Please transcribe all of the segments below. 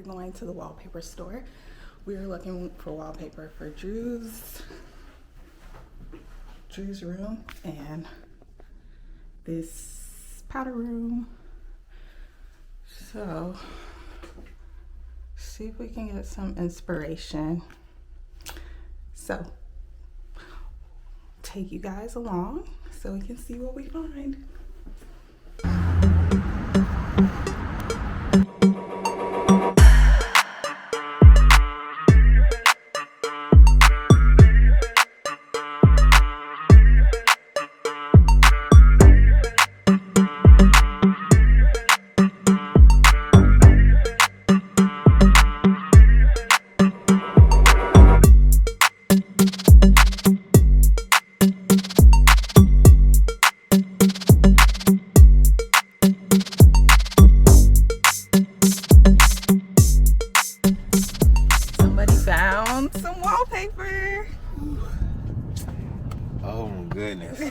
going to the wallpaper store. We are looking for wallpaper for Drew's room and this powder room. So, see if we can get some inspiration. So, take you guys along so we can see what we find. Found some wallpaper. Oh my goodness.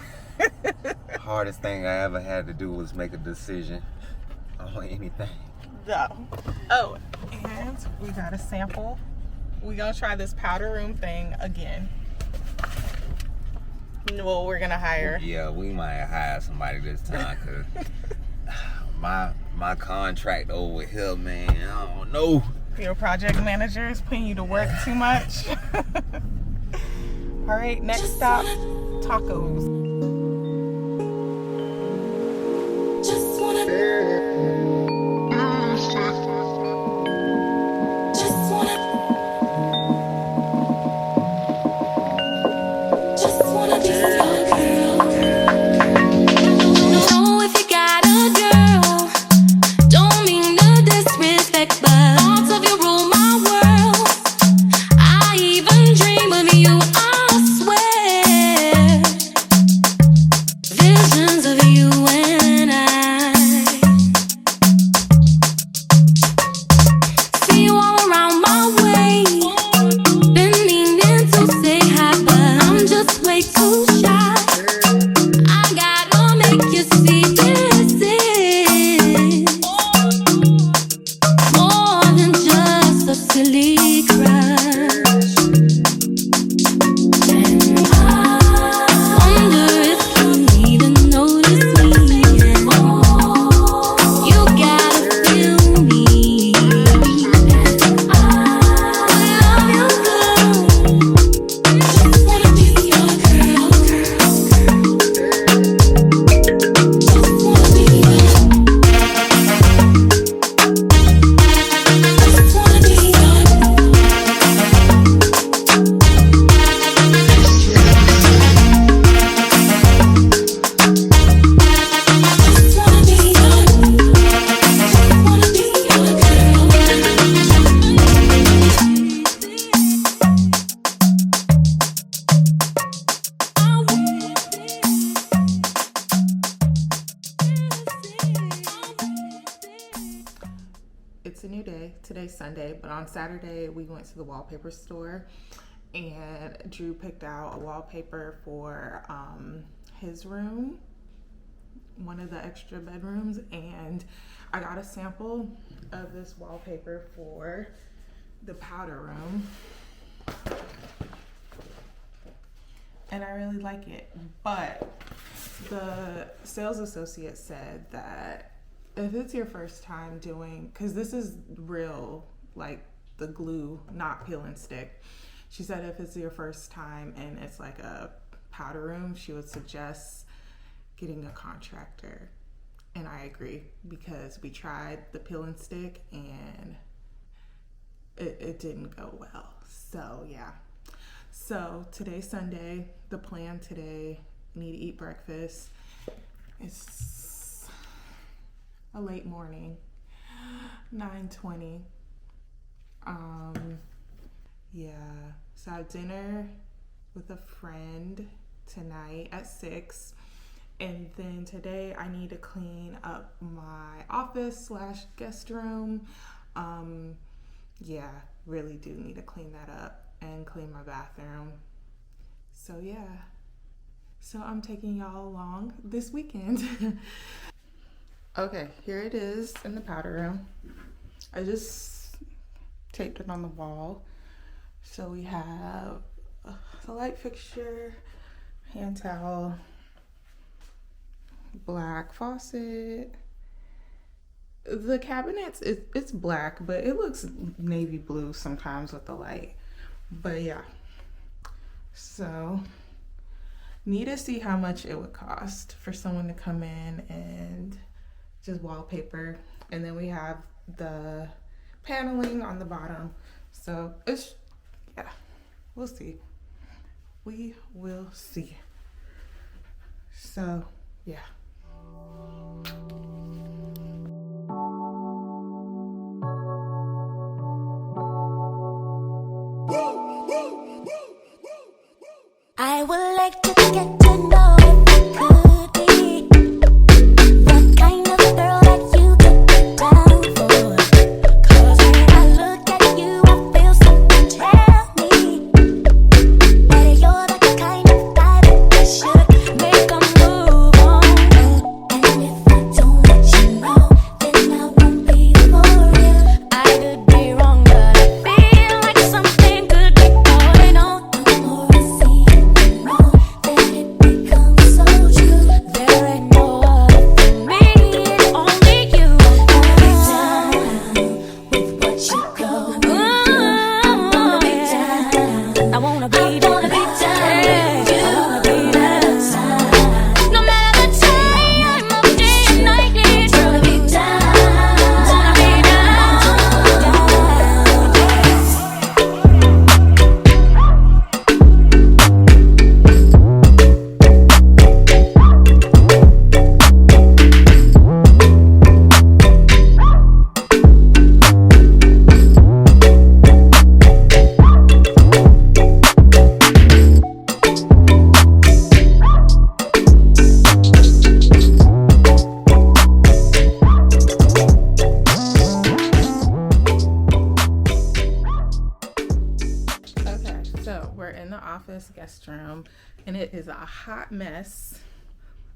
Hardest thing I ever had to do was make a decision on anything. No. Oh, and we got a sample. We gonna try this powder room thing again. Well, we're gonna hire. Yeah, we might hire somebody this time because my contract over here, man, I don't know. Your project manager is putting you to work too much. All right, next stop, tacos. Just wanna be your girl. No, if you got a girl, don't mean no disrespect, but parts of you rule my world. I even dream of you, I swear. Visions of you and I see you all around my way. Been meaning to say hi, but I'm just way too shy. I gotta make you see this is more than just a silly crush. And I wonder if you even notice me. You gotta feel me. I love you, girl. Just wanna be your girl. Just wanna be your. Just wanna be your. Just wanna be your. Just wanna be your girl. It's a new day. Today's Sunday, but on Saturday we went to the wallpaper store and Drew picked out a wallpaper for his room, one of the extra bedrooms, and I got a sample of this wallpaper for the powder room. And I really like it, but the sales associate said that if it's your first time doing, because this is real, like the glue, not peel and stick. She said if it's your first time and it's like a powder room, she would suggest getting a contractor. And I agree, because we tried the peel and stick and it didn't go well. So yeah. So today's Sunday. The plan today, I need to eat breakfast. It's a late morning, 9:20. Yeah, so I have dinner with a friend tonight at 6. And then today I need to clean up my office / guest room. Yeah, really do need to clean that up and clean my bathroom. So yeah, so I'm taking y'all along this weekend. Okay, here it is in the powder room. I just taped it on the wall. So we have the light fixture, hand towel, black faucet. The cabinets, it's black, but it looks navy blue sometimes with the light. But yeah, so need to see how much it would cost for someone to come in and just wallpaper. And then we have the paneling on the bottom. So it's, yeah, we'll see. We will see. So yeah. I would like to get to know if I could be the kind of girl that you could be down for. 'Cause when I look at you, I feel something tell me that you're the kind of guy that I should make a move on. And if I don't let you know, then I won't be for real. I could be wrong, but I feel like something could be going on. The more I see it, the more that it becomes so true. There ain't no other for me, it's only you. Be down with what you go. I wanna be down. I wanna be down with you. I wanna be down. No matter the time of day and night, it's gonna be down. Wanna be Okay, so we're in the office guest room and it is a hot mess,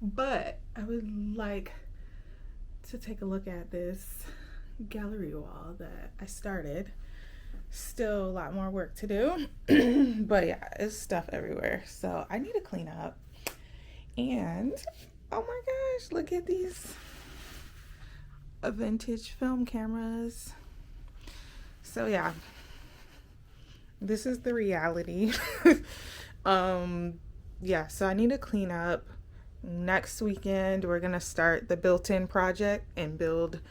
but I would like to take a look at this gallery wall that I started. Still a lot more work to do, but yeah, it's stuff everywhere. So I need to clean up. And oh my gosh, look at these vintage film cameras. So yeah, this is the reality. Yeah, so I need to clean up. Next weekend we're gonna start the built-in project and build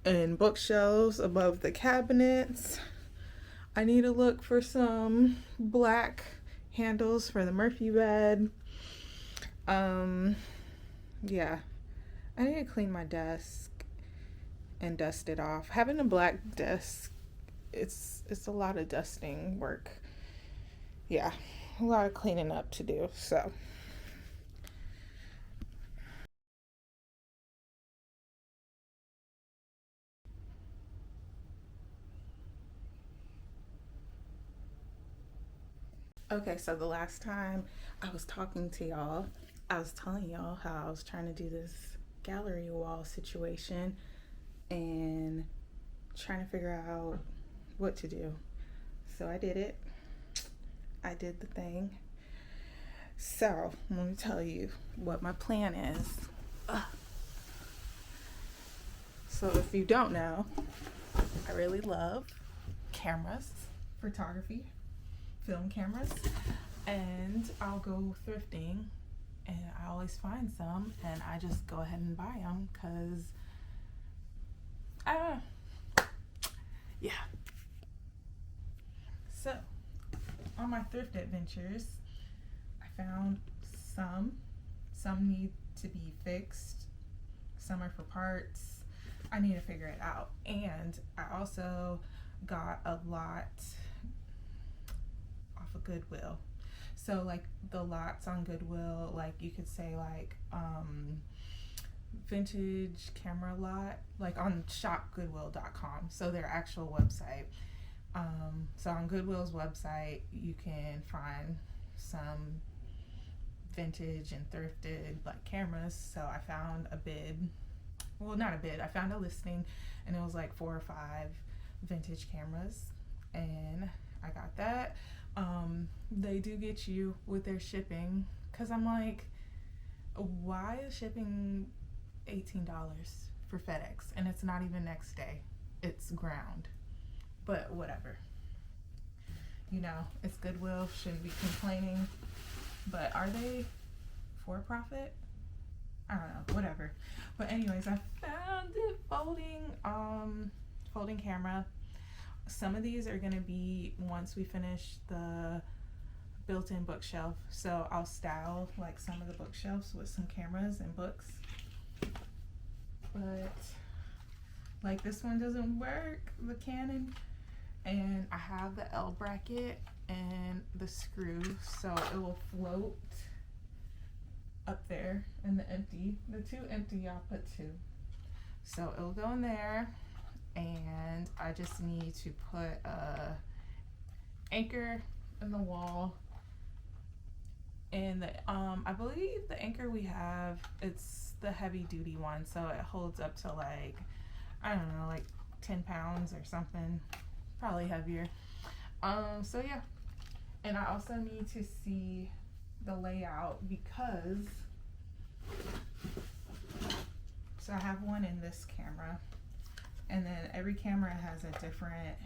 in bookshelves above the cabinets. I need to look for some black handles for the Murphy bed. Yeah, I need to clean my desk and dust it off. Having a black desk, it's a lot of dusting work. Yeah, a lot of cleaning up to do. So okay, so the last time I was talking to y'all, I was telling y'all how I was trying to do this gallery wall situation and trying to figure out what to do. So I did it. I did the thing. So let me tell you what my plan is. So if you don't know, I really love cameras, photography, film cameras, and I'll go thrifting and I always find some and I just go ahead and buy them because yeah. So on my thrift adventures, I found some need to be fixed, some are for parts. I need to figure it out. And I also got a lot off of Goodwill. So like the lots on Goodwill, like you could say like vintage camera lot, like on shopgoodwill.com, so their actual website. So on Goodwill's website you can find some vintage and thrifted like cameras. So I found a bid, well not a bid, I found a listing and it was like 4 or 5 vintage cameras and I got that. They do get you with their shipping, because I'm like, why is shipping $18 for FedEx? And it's not even next day, it's ground. But whatever, you know, it's Goodwill, shouldn't be complaining. But are they for profit? I don't know, whatever. But anyways, I found it. Folding camera. Some of these are gonna be once we finish the built-in bookshelf, so I'll style like some of the bookshelves with some cameras and books. But like this one doesn't work, the Canon, and I have the L bracket and the screw, so it will float up there in the empty. The two empty, I'll put two, so it'll go in there. And I just need to put a anchor in the wall. And the I believe the anchor we have, it's the heavy duty one, so it holds up to like, I don't know, like 10 pounds or something, probably heavier. So yeah, and I also need to see the layout, because so I have one in this camera, and then every camera has a different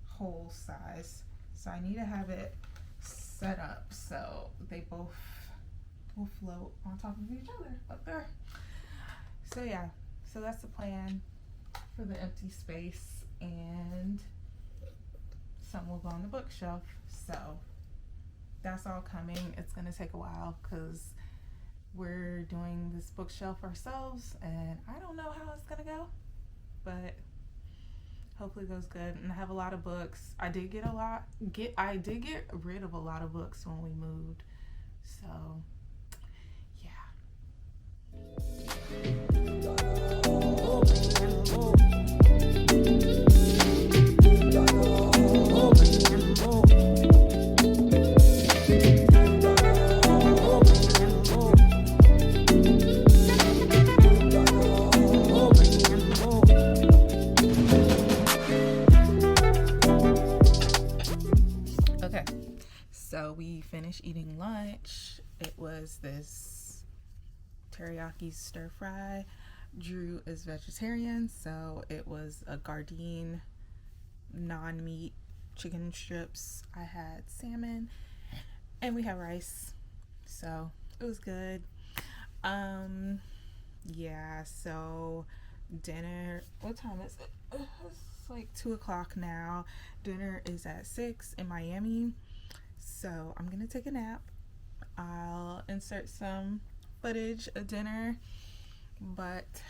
hole size, so I need to have it set up so they both will float on top of each other up there. So yeah, so that's the plan for the empty space, and some will go on the bookshelf. So that's all coming. It's gonna take a while because we're doing this bookshelf ourselves, and I don't know how it's gonna go, but hopefully it goes good. And I have a lot of books. I did get rid of a lot of books when we moved, so yeah. Okay, so we finished eating lunch. It was this teriyaki stir fry. Drew is vegetarian, so it was a Gardein non-meat chicken strips. I had salmon, and we had rice, so it was good. Yeah, so dinner, what time is it? It's like 2:00 now. Dinner is at 6 in Miami, so I'm gonna take a nap. I'll insert some footage of dinner, but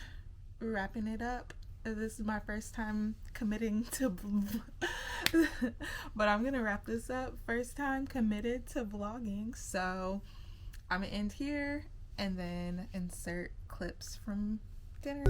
wrapping it up. This is my first time committing to but I'm gonna wrap this up. First time committed to vlogging, so I'm gonna end here and then insert clips from dinner.